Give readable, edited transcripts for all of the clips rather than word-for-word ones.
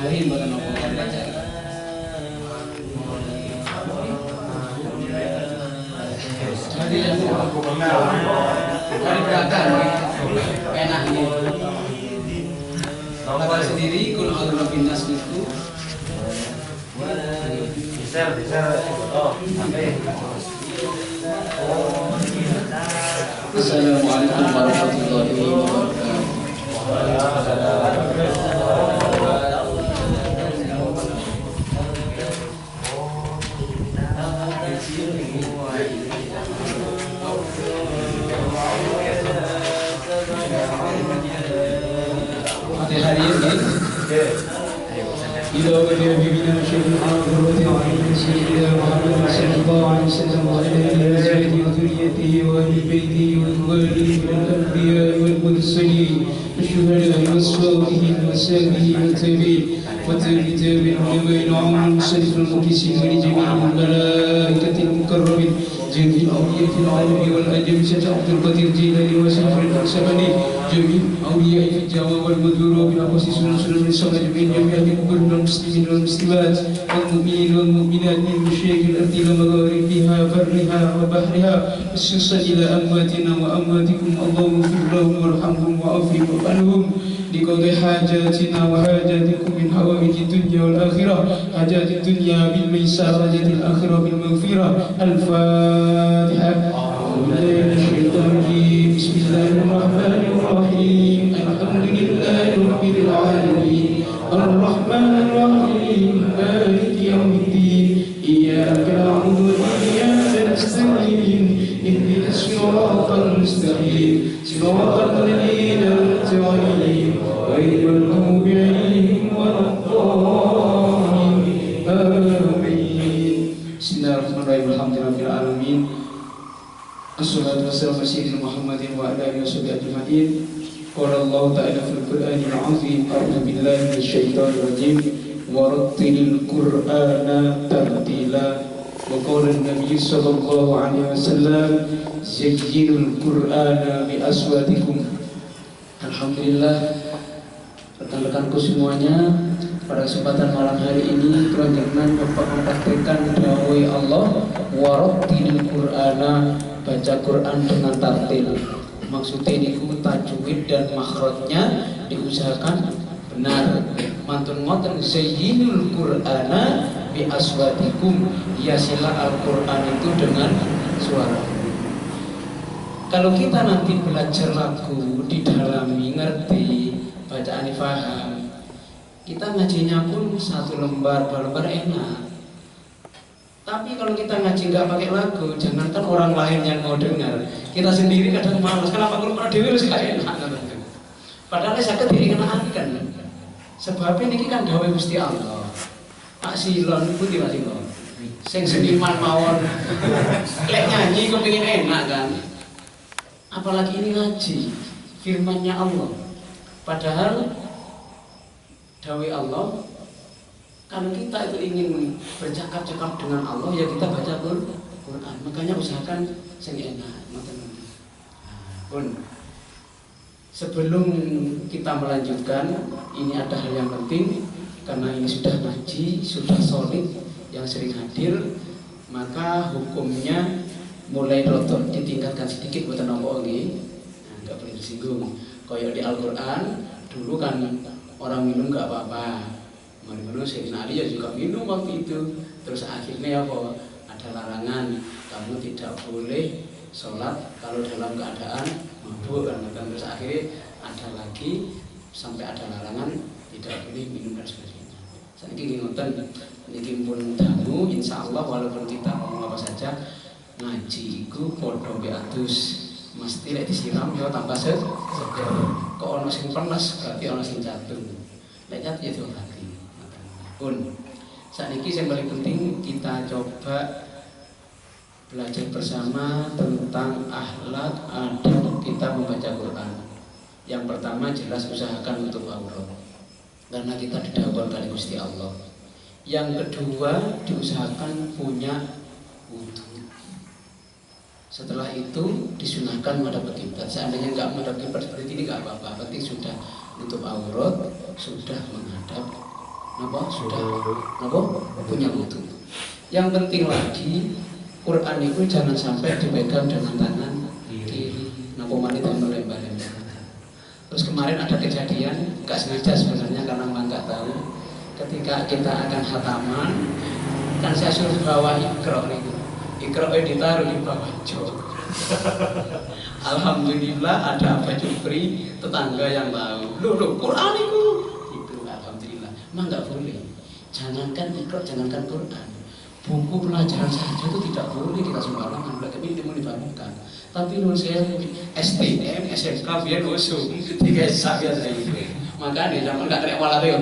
hari bukan apa baca. Jadi dari belakang enak ini. Baca sendiri kalau ada binas itu. Bisa. Oh, sampai. Assalamualaikum warahmatullahi wabarakatuh. Pada hari ini إذا بدأ بنا شيخنا وقرة عين سيدنا محمد صلى الله عليه وسلم وعلى آله وذريته وأهل بيته وإخوانه من الأنبياء والمرسلين والشهداء والصالحين وسائره والتابعين والتابعين والعلماء وعن سلف المقدسين ولجميع الملائكة المكرمين جميع أولياء العالم والأجم شيخ عبد القادر الجيلاني وسائر الأقسامين جميع أولياء الجواب والمدور بالأقوس سنة من الصلاة جميع المؤمنين والمسلمين والمسلمات والمؤمنين والمؤمنات من مشايخ الأرض ومغاربها برها وبحرها خصوصا إلى أمواتنا وأمواتكم اللهم اغفر لهم وارحمهم وعافهم عنهم لقضاء حاجاتنا وحاجاتكم من حوائج الدنيا والآخرة حاجات الدنيا بالميسر حاجات الآخرة بالمغفرة الفاتحة الشيطان الرجيم بسم الله الرحمن الرحيم الحمد لله رب العالمين الرحمن الرحيم مالك يوم الدين إياك نعبد وإياك نستعين اهدنا الصراط المستقيم صراط الذين أنعمت عليهم غير المغضوب عليهم ولا الضالين آمين بسم الله الرحمن الرحيم الحمد لله رب العالمين الصلاة والسلام على سيدنا محمد وعلى آله وصحبه أجمعين قال الله تعالى في القرآن العظيم أعوذ بالله من الشيطان الرجيم ورتل القرآن ترتيلا وقال النبي صلى الله عليه وسلم زينوا القرآن بأصواتكم. Alhamdulillah, rekan-rekanku semuanya, pada kesempatan malam hari ini kelanjutan Bapak mempraktikkan dawai Allah warattilil Qur'ana, baca Quran dengan tartil. Maksudnya ini tajwid dan makhrajnya diusahakan benar. Mantun ngoten zayyinul Qur'ana bi aswatikum, hiasilah Al-Qur'an itu dengan suara. Kalau kita nanti belajar lagu, didalami, ngerti, bacaan paham, kita ngajinya pun satu lembar, dua lembar enak. Tapi kalau kita ngaji nggak pakai lagu, jangankan orang lain yang mau dengar, kita sendiri kadang malas. Kenapa kalau pada dewi harus kayak enak? Padahal saya kediri kenakan. Sebab ini kan dawai Gusti Allah. Pak Silon putih Pak Silon. Sing seniman mawon. Lek nyanyi kepengin enak kan. Apalagi ini ngaji firman-Nya Allah. Padahal dawai Allah, kalau kita itu ingin bercakap-cakap dengan Allah, ya kita baca Quran. Makanya usahakan sing enak. Pun sebelum kita melanjutkan, ini ada hal yang penting. Karena ini sudah ngaji, sudah solid, yang sering hadir, maka hukumnya mulai rotot ditingkatkan sedikit buat nombok ini, nggak boleh disinggung. Kayak di Al-Quran dulu kan orang minum nggak apa-apa, minum Sayyidina Ali juga minum waktu itu. Terus akhirnya apa? Ada larangan, kamu tidak boleh sholat kalau dalam keadaan mabuk kan. Terus akhirnya ada lagi sampai ada larangan tidak boleh minum dan sebagainya. Saya ingin ngoten, ini pun tamu, insya Allah walaupun kita ngomong apa saja, ngaji iku padha mbek adus, mesti lek disiram yo tambah seger. Kok ana sing panas berarti ana sing jatuh. Lek jatuh ya hati. Pun saiki yang paling penting kita coba belajar bersama tentang akhlak adab kita membaca Quran. Yang pertama jelas usahakan untuk aurat, karena kita didhawuhkan oleh Gusti Allah. Yang kedua diusahakan punya wudu. Setelah itu disunahkan menghadap kiblat. Seandainya nggak menghadap kiblat seperti ini nggak apa-apa. Penting sudah nutup aurat, sudah menghadap Napa sudah napa punya wudu. Yang penting lagi Quran itu jangan sampai dipegang dengan tangan kiri. Napa manita melempar-lempar. Terus kemarin ada kejadian nggak sengaja sebenarnya karena memang nggak tahu. Ketika kita akan khataman, kan saya suruh bawa ikro nih. Ikro ditaruh di bawah jok. Alhamdulillah ada Pak Jupri tetangga yang tahu. Loh Quran itu alhamdulillah. Memang nggak boleh. Jangankan ikro, jangankan Quran. Buku pelajaran saja itu tidak boleh kita sembarangan. Berarti ini dibangunkan. Tapi menurut saya STM, SMK biar usung, tiga biasa itu. Maka di zaman nggak kena walau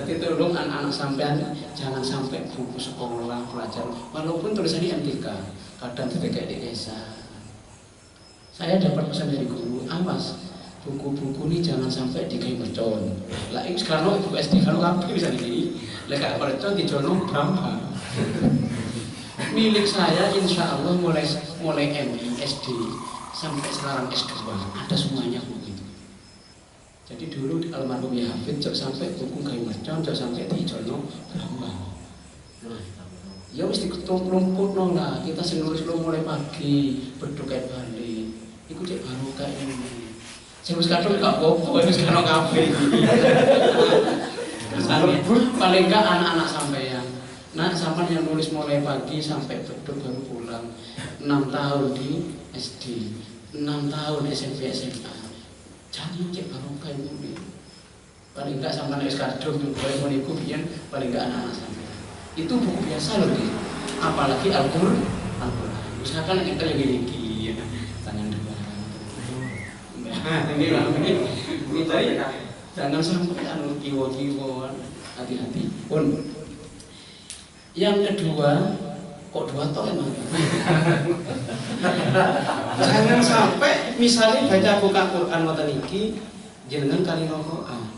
jadi tolong anak-anak sampean jangan sampai buku sekolah pelajaran, walaupun tulisannya MTK, kadang kayak di desa. Saya dapat pesan dari guru, awas buku-buku ini jangan sampai dikai mercon. Lah ini sekarang ibu SD kalau kamu bisa ini, lekak mercon di jono berapa? Milik saya insya Allah mulai MI SD sampai sekarang S2 ada semuanya buku itu. Jadi dulu di almarhum ya Hafid jauh sampai buku kayu mercon, jauh sampai di jono berapa? Ya mesti ketumpuk lah kita nulis mulai pagi berdukai balik. Iku cek baru kayak ini. Saya kadang gak bobo, itu sekarang kafe. Paling gak anak-anak sampean. Nah, sampean yang nulis mulai pagi sampai beduk baru pulang. 6 tahun di SD, 6 tahun SMP SMA. Jangan cek baru kayak ini. Paling gak sampean nulis kadang juga yang menipu biar paling gak anak-anak sampean. Itu buku biasa loh nih. Apalagi Al-Qur'an. Misalkan kita yang gini, tangan dua. Ini jangan sampai kiwo-kiwo, hati-hati. Pun. Yang kedua, kok dua toh emang? Jangan sampai misalnya baca buka Quran ngoten iki jenengan kali rokokan.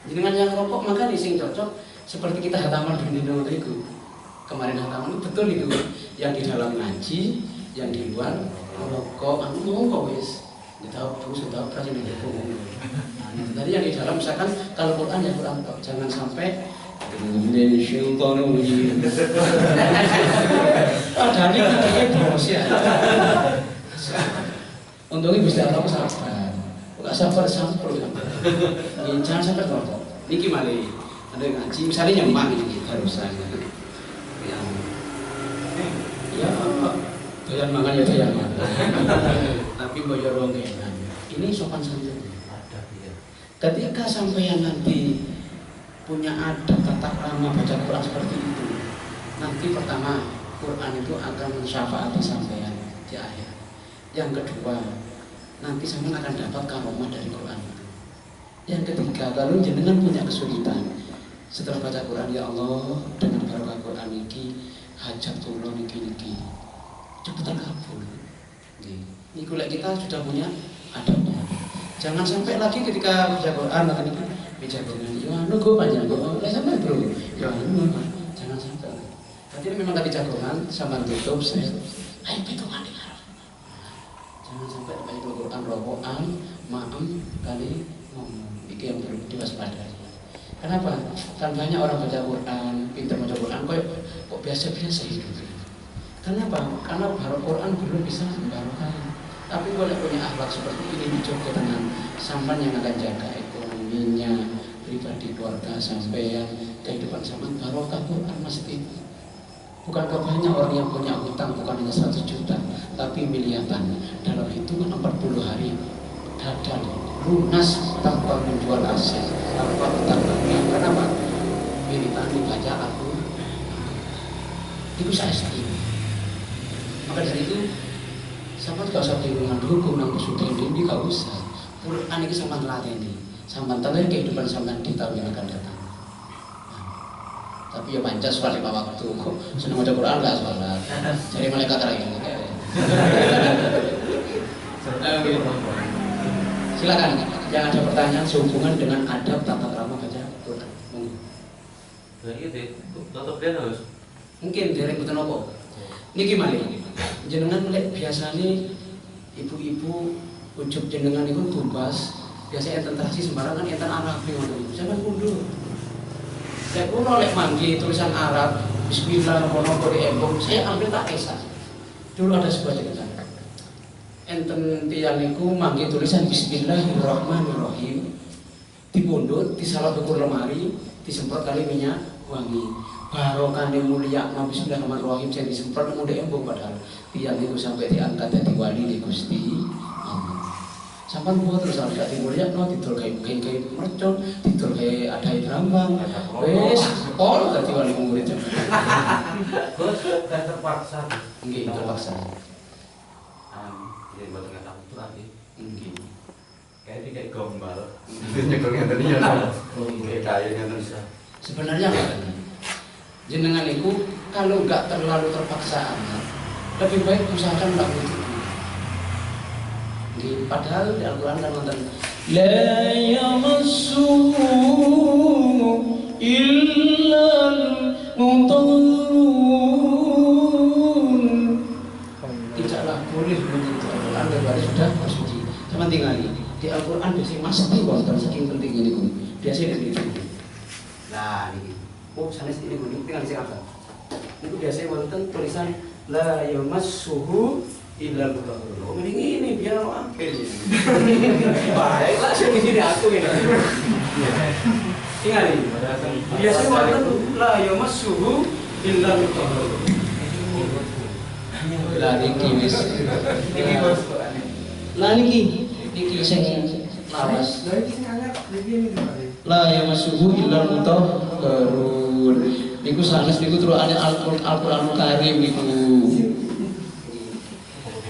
Jenengan yang rokok maka sing cocok seperti kita hataman dino itu. Kemarin hataman betul itu yang di dalam ngaji, yang di luar rokok anu kok wis. Kita sudah operasi di hukum. Tadi yang di dalam misalkan kalau Quran ya Quran tok, jangan sampai padahal ini kayak bos ya. Untungnya bisa tahu sabar. Enggak sabar sampul. Jangan sampai rokok. Niki malih ada ngaji misalnya nyemak ini harusan. Ya doyan mangan ya doyan mangan. Tapi bayar uang kenan. Ini sopan santun. Ketika sampeyan nanti punya adab tata krama baca Quran seperti itu, nanti pertama Quran itu akan mensyafaati sampeyan di akhir. Yang kedua, nanti sampeyan akan dapat karomah dari Quran itu. Yang ketiga, kalau jenengan punya kesulitan setelah baca Quran, ya Allah dengan barokah Quran ini hajat kula niki cepetan kabul. Ini kuliah kita sudah punya adabnya. Jangan sampai lagi ketika baca Quran nanti bicara dengan ya nunggu panjang kok. Sampai bro. Ya jangan sampai. Nanti memang tadi jagoan sama tutup saya. Ayo itu mandi harap. Jangan sampai baca Quran rokokan, maem kali ngomong. Itu yang perlu diwaspadai. Kenapa? Kan banyak orang baca Quran, pintar baca Quran kok biasa-biasa hidup. Kenapa? Karena baru Quran belum bisa membarokah. Tapi boleh punya akhlak seperti ini dicoba dengan sampan yang akan jaga ekonominya, pribadi keluarga sampean, kehidupan sampean barokah Quran mesti. Bukankah banyak orang yang punya hutang bukan hanya 100 juta, tapi miliaran dalam hitungan 40 hari dadal lunas tanpa menjual aset, tanpa utang dunia. Kenapa? Militan dibaca aku itu saya sendiri. Maka dari itu sama gak usah bingung hukum nang kesudahan ini gak usah. Quran ini sama latih sama tentang kehidupan sama di tahun yang akan datang. Tapi ya panjang sholat 5 waktu kok senang baca Quran gak sholat. Jadi malaikat terakhir. Silakan yang ada pertanyaan sehubungan dengan adab tata krama baca Quran. Mungkin dereng betul apa? Niki malih. Jenengan mulai biasanya ibu-ibu ujub jenengan itu tumbas Biasa enten traksi sembarangan enten Arab ngono. Sampeyan mundur. Saya kulo lek manggi tulisan Arab, Bismillah nopo di embong, saya ambil tak kisah. Dulu ada sebuah cerita. Enten tiyang niku manggi tulisan Bismillahirrahmanirrahim. Dipundhut, disalah ukur lemari, disemprot kali minyak wangi. Barokah mulia Bismillahirrahmanirrahim saya disemprot muda embong padahal tiyang niku sampai diangkat dadi wali di Gusti Allah. Sampai buat terus ada timurnya, no tidur kayak mercon, tidur kayak ada rambang, wes, all tadi wali murid. Bos, kan terpaksa. Enggak terpaksa. Jadi buat nggak tahu tuh lagi. Enggak. Kayak gombal. Nyekelnya tadi ya. Kayak bisa. Sebenarnya jenengan itu kalau nggak terlalu terpaksa amat, lebih baik usahakan nggak begitu. Padahal di Al-Quran kan nonton la yamassuhu illal mutahharun. Tidaklah boleh menyentuh Al-Quran kecuali sudah bersuci. Sama tinggal di Al-Quran biasanya mesti wonten saking pentingnya niku. Biasanya begitu. Nah, ini. Oh, sanes ini gunung tinggal di apa? Itu biasanya wonten tulisan la yamassuhu ilal mutahharun. Oh, mending ini biar lo ambil. Baiklah, saya di sini aku ini. Tinggal ini. Biasanya wonten la yamassuhu ilal mutahharun. Lah niki wis. Niki bos. Lah niki sing lawas. Lah iki sing anyar iki gimana? La yamassuhu ilal mutahharun. Niku sanes niku terus ada Al-Qur'anul Karim niku.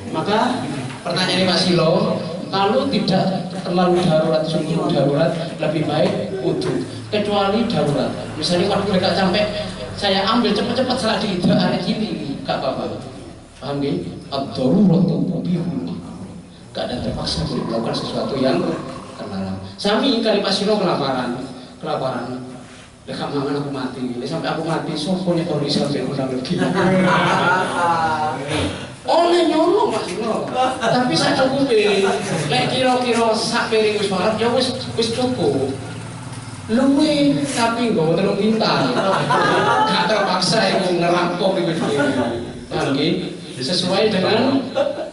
Maka pertanyaan Mas Silo, kalau tidak terlalu darurat, sungguh darurat, lebih baik wudu. Kecuali darurat. Misalnya waktu mereka sampai, saya ambil cepat-cepat salah di hari ini, gak apa-apa. Paham gak? Ad-daruratu tubihul mahdzur. Gak ada terpaksa melakukan sesuatu yang terlarang. Sami kali Mas Silo kelaparan. Lekap mangan aku mati. Sampai aku mati, sofonya kondisi sampai kurang lebih. Oleh nyolong Mas Silo, tapi saya cukupi. Lek kira-kira sak piring wis marep ya wis cukup. Luwe tapi nggo telung pintal. Gak terpaksa iku ngerampok iku dhewe. Paham nggih? Sesuai dengan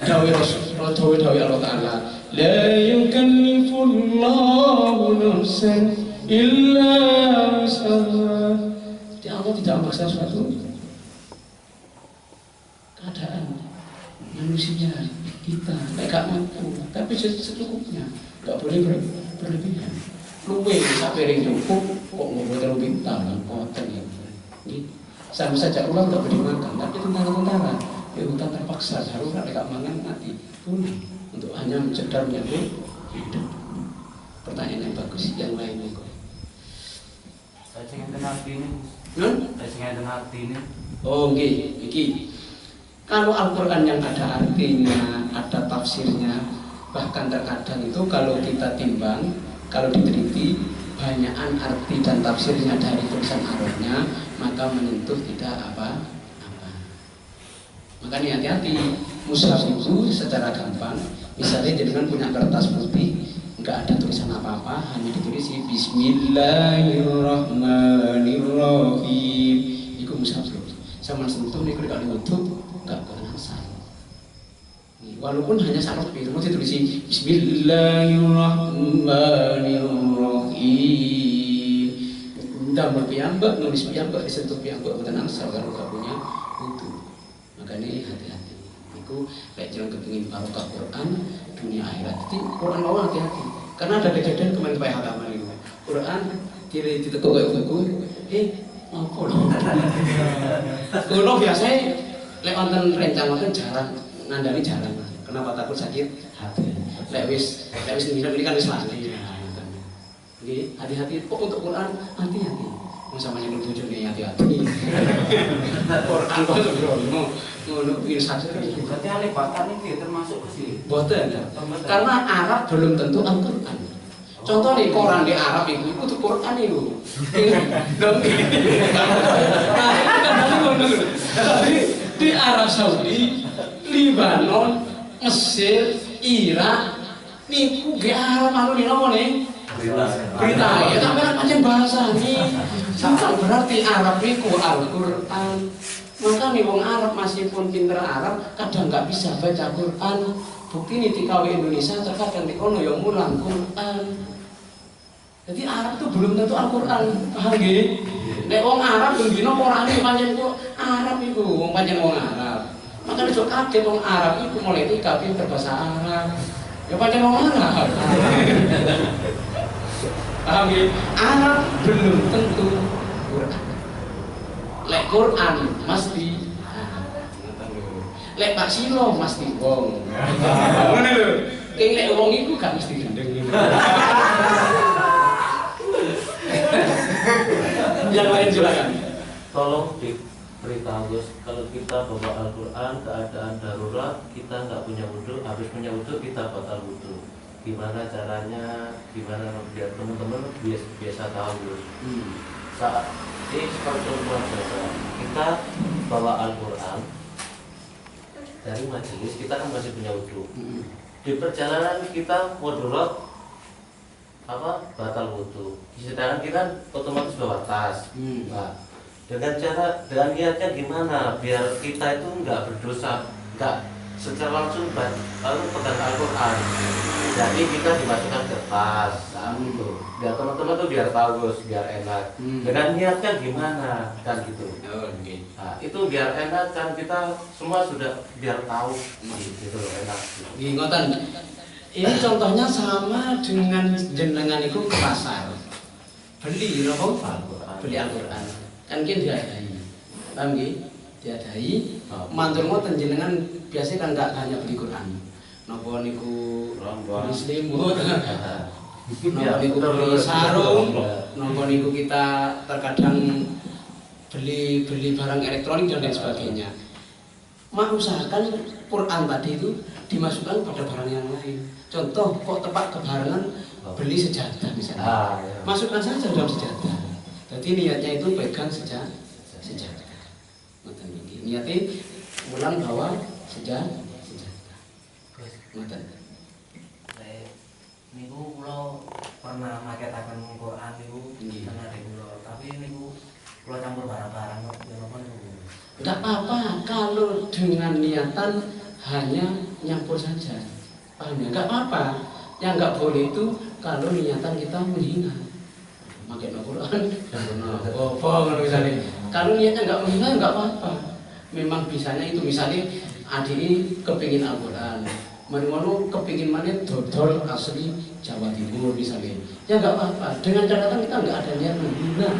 dawuh Rasul, dawuh Allah Taala. La yukallifullahu nafsan illa wus'aha. Allah tidak memaksa sesuatu. Keadaan manusia kita gak mampu, tapi secukupnya, gak boleh berlebihan. Luwe bisa piring cukup, kok ngomong terlalu pintar, kotor ya. Sama saja ulang gak boleh makan, tapi tentara ya hutan terpaksa, darurat gak mangan mati, boleh untuk hanya mencegah menyambut hidup. Pertanyaan yang bagus, yang lainnya kok. Saya ingin hati ini. Saya ingin hati ini. Oh, iki. Kalau Al-Quran yang ada artinya, ada tafsirnya, bahkan terkadang itu kalau kita timbang, kalau diteliti, banyakan arti dan tafsirnya dari tulisan Arabnya, maka menyentuh tidak apa-apa. Makanya hati-hati, mushaf itu secara gampang, misalnya jangan punya kertas putih, nggak ada tulisan apa-apa, hanya ditulis Bismillahirrahmanirrahim. Itu mushaf itu. Sama sentuh nih kalau diutup nggak kerasa. Walaupun hanya sangat biru, ditulis Bismillahirrahmanirrahim. Damel piyambak, nulis piyambak, disentuh piyambak, tenang kalau nggak punya utuh. Makanya hati-hati. Itu kayak jangan kepingin barokah Quran dunia akhirat. Jadi Quran mau hati-hati. Karena ada kejadian kemarin Pak Hakaman itu. Quran ditekuk kayak buku, apa loh? Kulo biasanya lek wonten rencang wonten jarang ngandani jarang. Kenapa takut sakit hati? Lek wis ini kan wis mati. Nggih, hati-hati. Kok untuk Quran hati-hati. Wong sampeyan nyebut bojone hati-hati. Quran kok ngono pingin sakit. Berarti alifatan ini termasuk ke sini. Boten. Karena Arab belum tentu Al-Quran. Contoh nih koran di Arab itu Quran itu. Tapi di Arab Saudi, Libanon, Mesir, Irak, Niku ge Arab anu nih nopo nih? Berita ya sampean pancen bahasa nih. Sampai berarti Arab niku Al-Qur'an. Maka nih wong Arab meskipun pinter Arab kadang nggak bisa baca Quran. Bukti nih di KW Indonesia terkadang di kono yang mulang Quran. Jadi Arab itu belum tentu Al-Quran, paham nggih? Nek wong Arab dino Qur'ane pancen kok Arab iku, wong pancen wong Arab. Makane sok kaget wong Arab iku mulai tika pinter bahasa Arab. Ya pancen wong Arab. Paham nggih? Arab belum tentu Quran. Lek Quran mesti lek Pak Silo mesti wong. Ngono lho. King lek wong iku gak mesti gendeng. Yang lain silakan. Tolong diberitahu kalau kita bawa Al-Quran keadaan darurat, kita nggak punya wudhu, habis punya wudhu kita batal wudhu. Gimana caranya? Gimana biar teman-teman biasa tahu. Saat ini seperti saja, kita bawa Al-Quran dari majelis, kita kan masih punya wudhu. Di perjalanan kita mudarat batal wudhu. Sedangkan kita otomatis bawa tas. Nah, dengan niatnya gimana biar kita itu nggak berdosa, nggak secara langsung lalu pegang Al-Quran. Jadi kita dimasukkan ke tas, gitu. Biar teman-teman tuh biar tahu, biar enak. Dengan niatnya gimana kan gitu. Nah, itu biar enak kan kita semua sudah biar tahu, gitu loh, enak. Ngoten. Ini contohnya sama dengan jenengan itu ke pasar. Beli apa? Beli Al-Quran. Kan kita diadai. Paham nggih? Diadai. Mantur ngoten jenengan biasa kan enggak hanya beli Quran. Napa niku beli selimut. Napa niku beli sarung. Napa niku kita terkadang beli barang elektronik dan lain sebagainya. Usahakan Quran tadi itu dimasukkan pada barang yang lain. Contoh, kok tepat kebarengan beli sejadah misalnya. Masukkan saja dalam sejadah. Jadi niatnya itu pegang sejadah. Niatnya ulang bawa sejadah. Ngoten. Niku kula pernah maketaken Quran niku tengah kula, tapi niku kula campur barang-barang ya napa niku. Tidak apa-apa kalau dengan niatan hanya nyampur saja. Paham ya? Enggak apa-apa. Yang enggak boleh itu kalau niatan kita menghina. Makai Al-Quran. Misalnya. Kalau niatnya enggak menghina enggak apa-apa. Memang bisanya itu misalnya adik ini kepingin Al-Quran. Manu kepingin mana dodol asli Jawa Timur misalnya. Ya enggak apa-apa. Dengan catatan kita enggak ada niat menghina.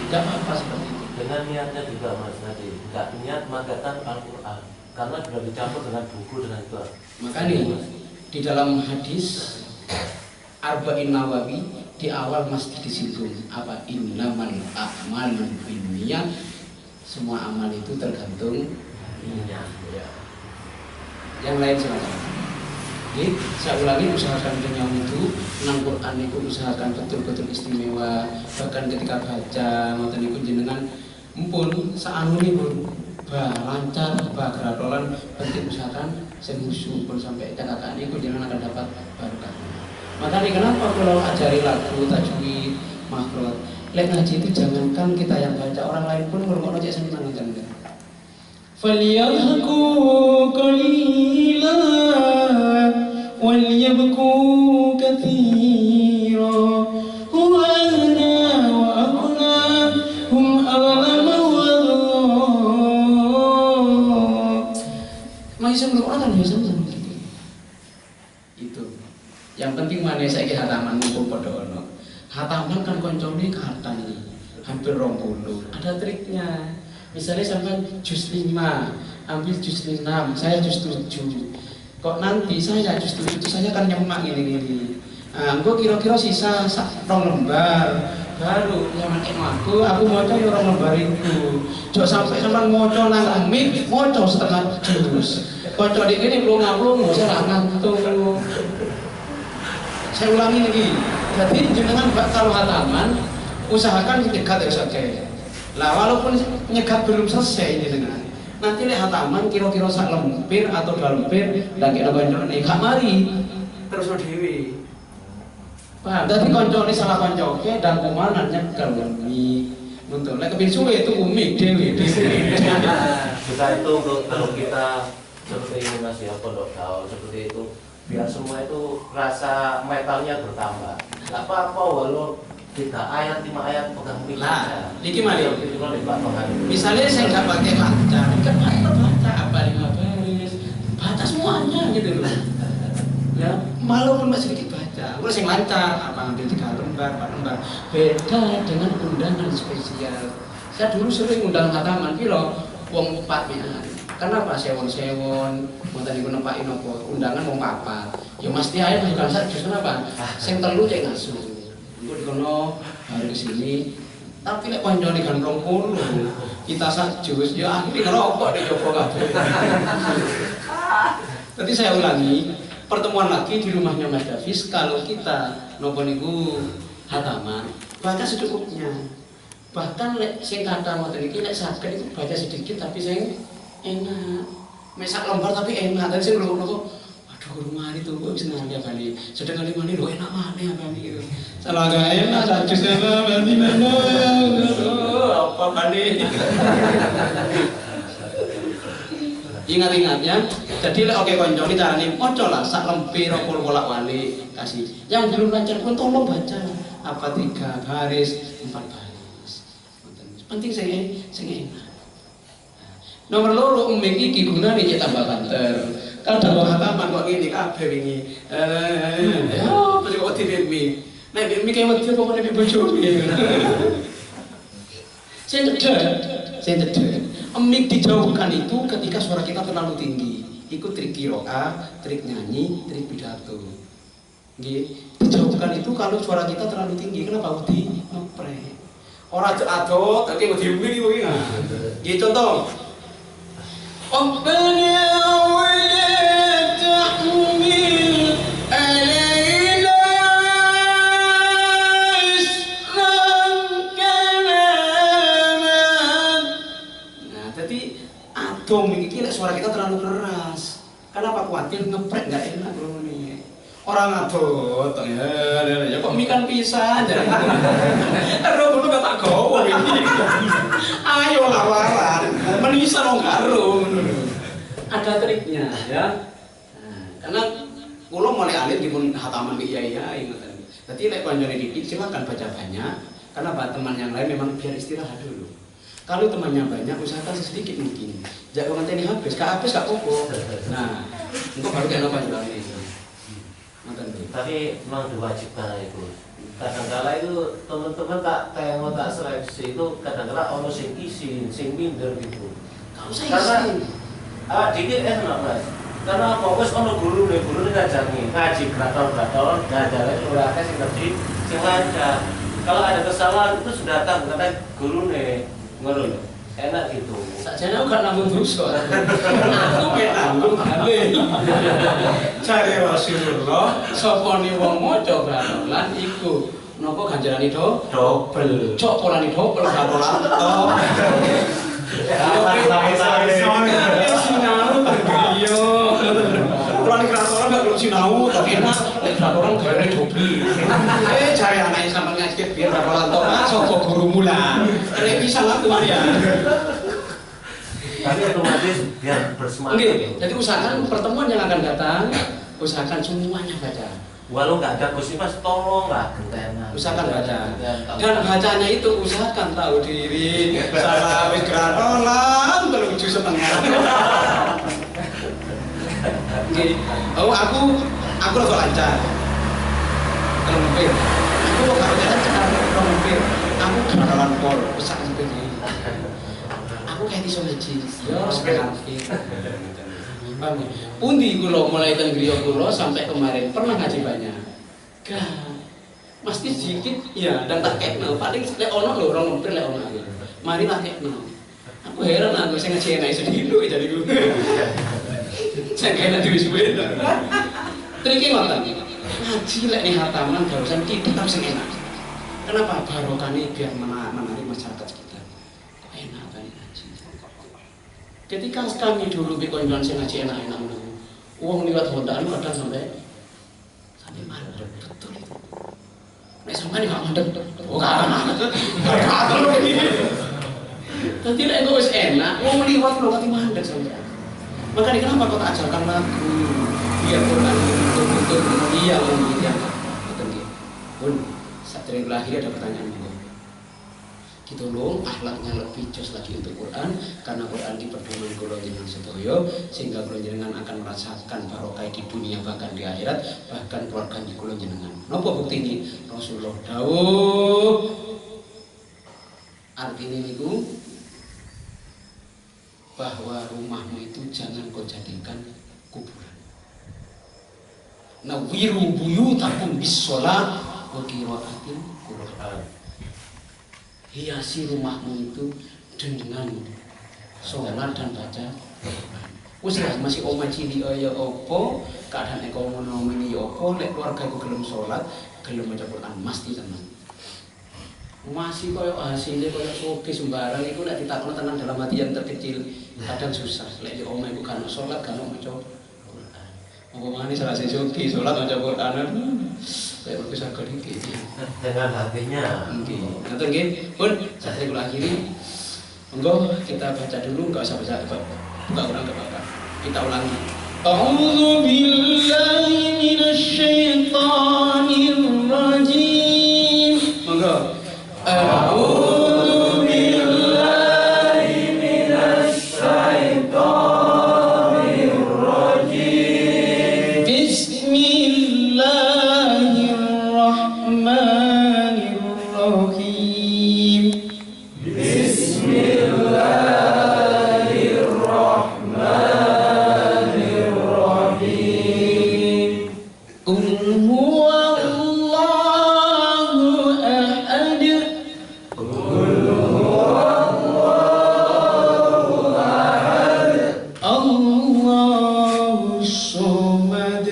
Enggak apa-apa seperti itu. Dengan niatnya juga Mas tadi, nggak niat mengatakan Al-Quran karena sudah dicampur dengan buku dengan itu. Makanya di dalam hadis Arba'in Nawawi di awal mesti disinggung apa innamal a'malu binniyat, semua amal itu tergantung niat. Yang lain silakan. Jadi saya ulangi, usahakan punya wudhu, nang Quran itu usahakan betul-betul istimewa. Bahkan ketika baca ngoten niku jenengan mumpun saanunipun lancar, geratolan, penting usahakan semusuh pun sampai catatan itu jangan akan dapat barokah. Makanya kenapa kalau ajari lagu, tajwid, makhraj, lek ngaji itu jangankan kita yang baca, orang lain pun ngrungokno cek seneng kan. Falyahku qalila walyabku katsira huwa ana wa aqna hum awlama wa masih ngrungokno kan ya seneng. Itu. Yang penting mana saiki hataman mumpung padha ono. Hataman kan koncone katan iki. Hampir 20. Ada triknya. Misalnya sampai juz 5, ambil juz 6, saya juz 7. Kok nanti saya juz 7 itu saya kan nyemak gini-gini. Engko kira-kira sisa 2 lembar. Baru yang aku maca yo 2 lembar itu. Jok sampai sampean maca nang mic, maca setengah juz. Kocok di kene plung-plung saya ngantuk. Saya ulangi lagi. Jadi jenengan bakal hataman usahakan dekat ya saja. Lah walaupun nyegat belum selesai ini dengan nanti lihat hataman kira-kira sak lempir atau 2 lempir lagi ada banyak nih gak mari terus dhewe. Paham? Dadi kancane salah kancoke dan kumanan nyekel mi. Untuk lek kepin suwe itu umi dhewe. Kita itu untuk kalau kita seperti ini Mas ya, pondok gaul seperti itu, biar semua itu rasa metalnya bertambah. Nggak apa-apa walau 3 ayat 5 ayat pegang mic Lah, iki mali. Misalnya saya nggak pakai baca, kan baca apa 5 baris, baca semuanya gitu loh. Ya, walaupun masih sedikit baca, gue sing lancar, apa ambil 3 lembar, 4 lembar. Beda dengan undangan spesial. Saya dulu sering undang hataman, kilo wong 4 mian. Kenapa sewon-sewon, wonten iku nempakin apa? Undangan wong 4. Ya mesti ae bukan sak justru apa? Sing telu cek ngasuh. Engko dikono hari kesini. Tapi lek kancane kan 20, kita sak jus ya akhirnya ngerokok di Joko kabeh. Tadi saya ulangi, pertemuan lagi di rumahnya Mas Davis, kalau kita nopo niku hataman, baca secukupnya. Bahkan lek sing kata ngoten iki lek saged iku baca sedikit tapi sing enak. Mesak lembar tapi enak. Tadi sing lho aduh guru mari tuh kok wis nanya kali. Sedang kali mani lho enak maneh kali gitu. Salah gak enak sajus enak berarti mana. Apa kali. Ingat-ingat ya. Jadi lek oke konco iki carane maca lah sak lempi 20 bolak-balik kasih. Yang belum lancar pun tolong baca. Apa 3 baris, 4 baris. Penting sing enak. Nomor loro umik iki gunane cek tambah banter. Kalau dakwah hataman kok ngene kabeh wingi. Apa kok diremi. Nek diremi kaya wedi apa nek bojone. Saya cedek. Emik dijauhkan itu ketika suara kita terlalu tinggi. Ikut trik kiroah, trik nyanyi, trik pidato. Nggih, dijauhkan itu kalau suara kita terlalu tinggi. Kenapa wedi ngeprek? Ora adot, tapi wedi umik iki. Nggih contoh. ربنا ولا تحمل علينا إصرا كما حملته. Nah, jadi adong iki lek suara kita terlalu keras. Kenapa khawatir ngeprek enggak enak bro nih. Orang adot ya kok mikan pisan jadi. Ero dulu gak tak gowo iki. Ayo lawaran. Menisa dong karo. Ada triknya ya. Nah, karena kula mulai alit dipun hataman ki iya ngoten. Dadi lek kancane dikit silakan baca banyak karena teman yang lain memang biar istirahat dulu. Kalau temannya banyak usahakan sedikit mungkin. Jangan ngenteni habis, gak habis gak apa-apa. Nah, engko baru kena panjangane. Ngoten. Tapi memang diwajibkan itu. Kadang-kala itu teman-teman tak tengok tak seleksi itu kadang-kala ono sing isi, sing minder gitu. Kalau saya Karena isi dikit enak Mas. Karena fokus ono guru ngajangi, ngaji graton, ngajarnya sudah akeh sing ngerti, sing lancar. Kalau ada kesalahan itu sudah datang karena guru ngono lho. Enak gitu. Sakjane aku gak nanggung dosa. Aku mek nanggung dalil. Cari Rasulullah, sopone wong maca gratolan iku napa ganjarane dobel. Cok polane dobel gratolan to. Sinau bergiyo. Polane gratolan gak perlu sinau, tapi enak lek gratolan gawe dobel. Cari anake sampeyan ngaji biar gratolan to, sapa gurumu lah. Nek bisa aku ya. Tapi otomatis biar bersemangat. Oke, jadi usahakan pertemuan yang akan datang, usahakan semuanya baca. Walau nggak ada Gus Mas, tolong lah gentenan. Usahakan baca. Dan bacanya itu usahakan tahu diri. Salah wis gratolan 7,5. Oke. Oh aku rada lancar. Kalau mungkin aku kok gak lancar, kalau mungkin aku gratolan pol, usah sampai ini. Aku kayak iso ngaji. Yo seperti pundi kula mulai teng griya kula sampai kemarin pernah ngaji banyak. Gak. Mesti sedikit ya dan tak kenal. Paling lek ono lho orang lempir lek ono. Mari tak kenal. Aku heran aku sing ngaji enak iso dilu jadi guru. Saya kena dhewe suwe. Trike ngoten. Ngaji lek ning hataman barusan kitab sing enak. Kenapa? Barokane biar menarik masyarakat sekitar. Enak kan ngaji. Ketika kami dulu di konjon sing ngaji enak-enak ngono. Wong liwat hondakan kadang sampai sholatnya mandek betul itu. Nek sampeyan gak mandek, oh gak mandek. Gatel iki. Dadi nek engko wis enak, wong liwat lho kate mandek sampeyan. Makanya kenapa kau tak ajarkan lagu biar Quran betul-betul mulia memuliakan. Betul nggih. Pun saat lahir ada pertanyaan juga. Gitu loh, akhlaknya lebih jos lagi untuk Quran karena Quran di pedoman kula jenengan sedaya sehingga kula jenengan akan merasakan barokah di dunia bahkan di akhirat bahkan keluarga di kula jenengan. Napa bukti ini? Rasulullah dawuh artinya niku bahwa rumahmu itu jangan kau jadikan kuburan. Nawiru buyutakum bis-shalah wa qiraatil Qur'an. Hiasi rumahmu itu dengan sholat dan baca Quran. Wis lah masih omah cilik ya apa, keadaan kau ngono ya apa, lek keluarga ku gelem sholat, gelem maca Quran mesti tenang. Masih koyo hasilnya koyo soge sembarang itu nek ditakoni tenan dalam hati yang terkecil kadang susah. Lek di omah iku kan sholat kan maca Quran. Ngomongane salah soge sholat maca Quran. Kayak berpisah ke iki. Dengan hatinya. Nggih. Ngoten nggih. Pun satria kula akhiri. Monggo kita baca dulu enggak usah baca buka Quran enggak apa-apa. Kita ulangi. A'udzu billahi minasy syaithanir rajim. Monggo. A'udzu billahi minasy syaithanir rajim. Bismillahirrahmanirrahim. Bismillahirrahmanirrahim. Qul huwallahu ahad. Allahus samad.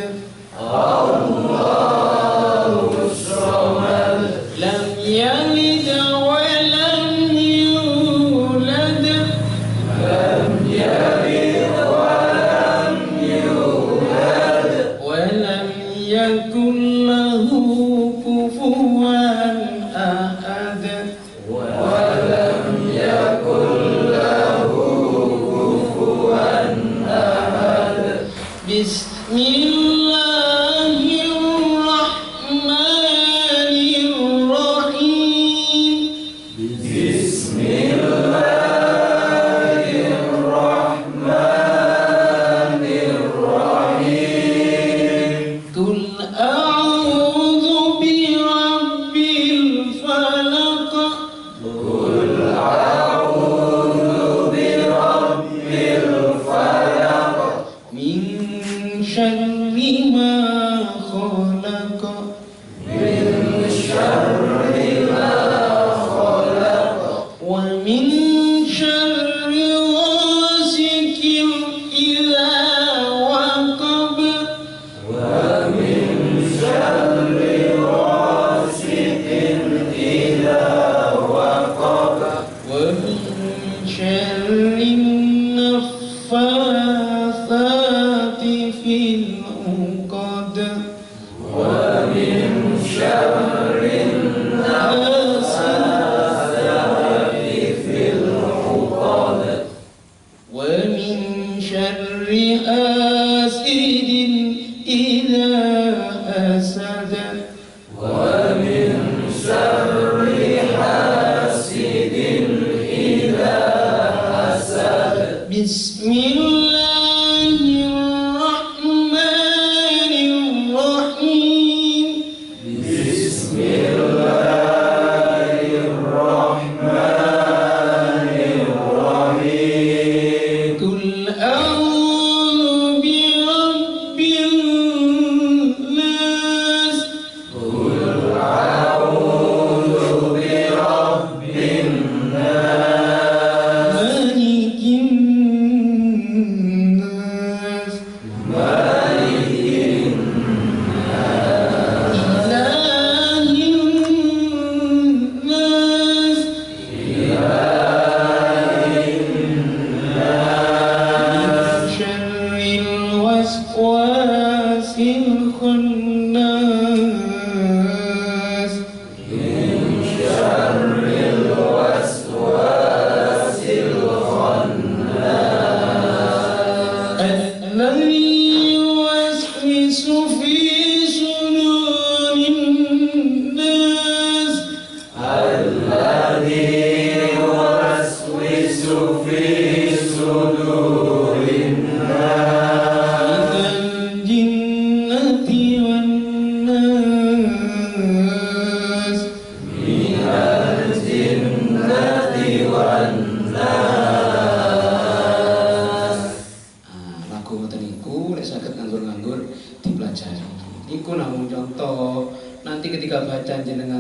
Lam yalid wa lam yulad. Wa lam yakul lahu kufuwan ahad. Bismillahirrahmanirrahim. Qul a'udzu birabbil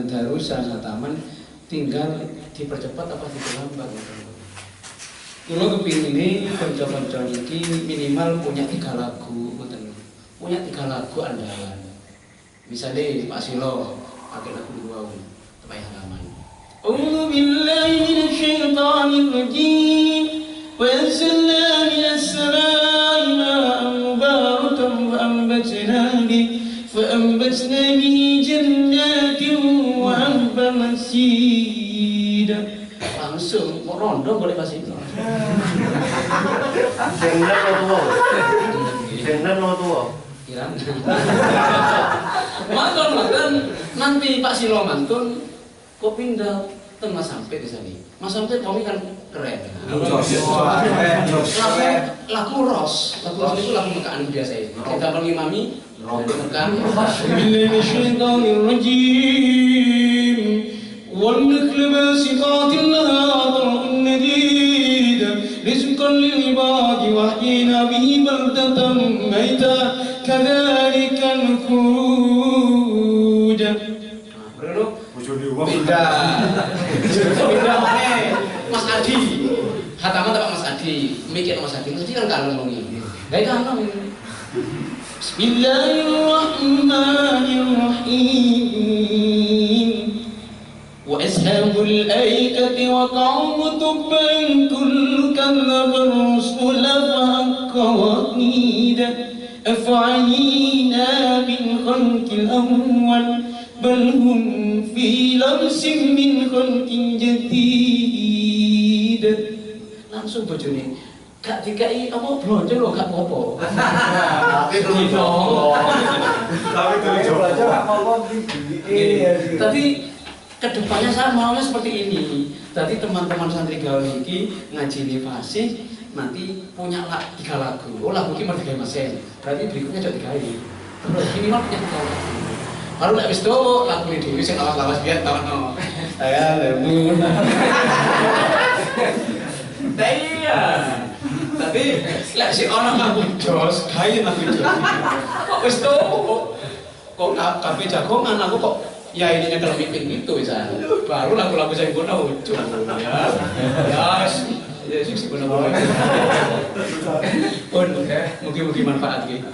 dengan darusan hataman tinggal dipercepat apa diperlambat. Kalau kepingin ini konco-konco ini minimal punya 3 lagu, punya 3 lagu andalan. Misalnya Pak Silo pakai lagu 2 supaya halaman. A'udzu billahi minasyaitonir rajim. Wa anzalna minas samaa'i ma'an mubarakan فأنبتنا به جنات وحب مسيد. Langsung mau rondo boleh bahasa itu. Jangan mau tua. Kirang. Mantun nanti Pak Silo mantun kok pindah tengah sampai di sini. Mas sampai kami kan keren. Lagu ros itu lagu mekaan biasa itu. Kita panggil mami. Bismillahirrahmanirrahim. Wal nakhl basiqat laha nadid rizqan lil ibadi wa ahyina bihi baldatan maita kadzalika al-khuruj. Bruno pindah mana Mas Adi hataman tak Mas Adi mikir Mas Adi kan kalem ngomongin baik kalem. Bismillahirrahmanirrahim. Wa ashabul aikati wa qawmu tubban kullu kadzdzaba ar-rusul fa haqqa wa'ida af'ayina min khalqil awwal bal hum fi lamsin min khalqin jadid. Langsung bojone gak dikai apa blonjo lho gak apa-apa. Tapi tulis Tapi kedepannya saya maunya seperti ini. Tadi teman-teman santri gaul ini ngaji di fasih nanti punya 3 lagu. Oh lagu ini merdeka Masen. Berarti berikutnya jadi dikai. Terus minimal punya 3 lagu. Baru nek wis tuh lagu ini dhewe sing lawas-lawas biar tawakno. Saya lemu. Iya. Tapi lek si orang lagu jos, gawe lagu jos. Kok wis tuh kok kabeh jagongan aku kok ya ininya kalau mimpin gitu misalnya. Baru lagu-lagu saya pun lucu ya. Ya sih pun mungkin manfaat gitu.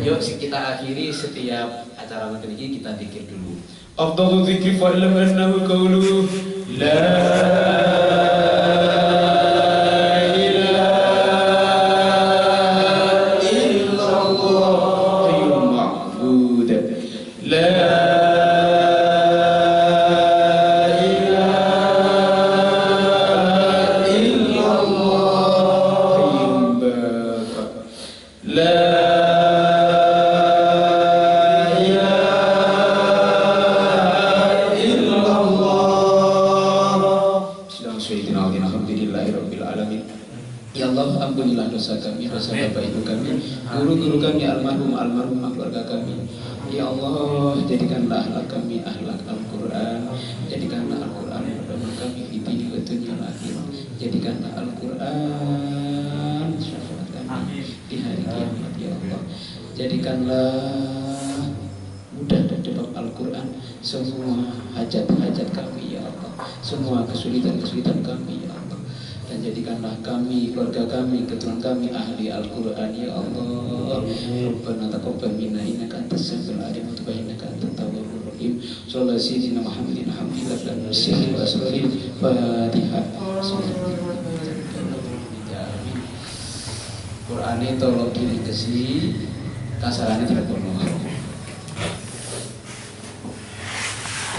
Yuk kita akhiri setiap acara macam ini kita zikir dulu. Afdhalu dzikri fa'lam annahu qawlu la dosa bapak ibu kami, guru-guru kami, almarhum keluarga kami. Ya Allah, jadikanlah akhlak kami akhlak Al-Quran, jadikanlah Al-Quran pedoman kami di dunia dan dunia akhir. Jadikanlah Al-Quran syafaat kami di hari kiamat ya Allah. Jadikanlah mudah dan sebab Al-Quran semua hajat-hajat kami ya Allah, semua kesulitan-kesulitan kami ya Allah. Dan jadikanlah kami, keluarga kami, keturunan kami ahli Al-Quran ya Allah. Rabbana taqabbal minna innaka antas samiul alim wa tub innaka antat tawwabur rahim. Sallallahu alaihi wasallam Muhammadin hamdillah dan sirri wa asrari Fatihah. Quran itu tolong diringkesi kasarannya tidak perlu.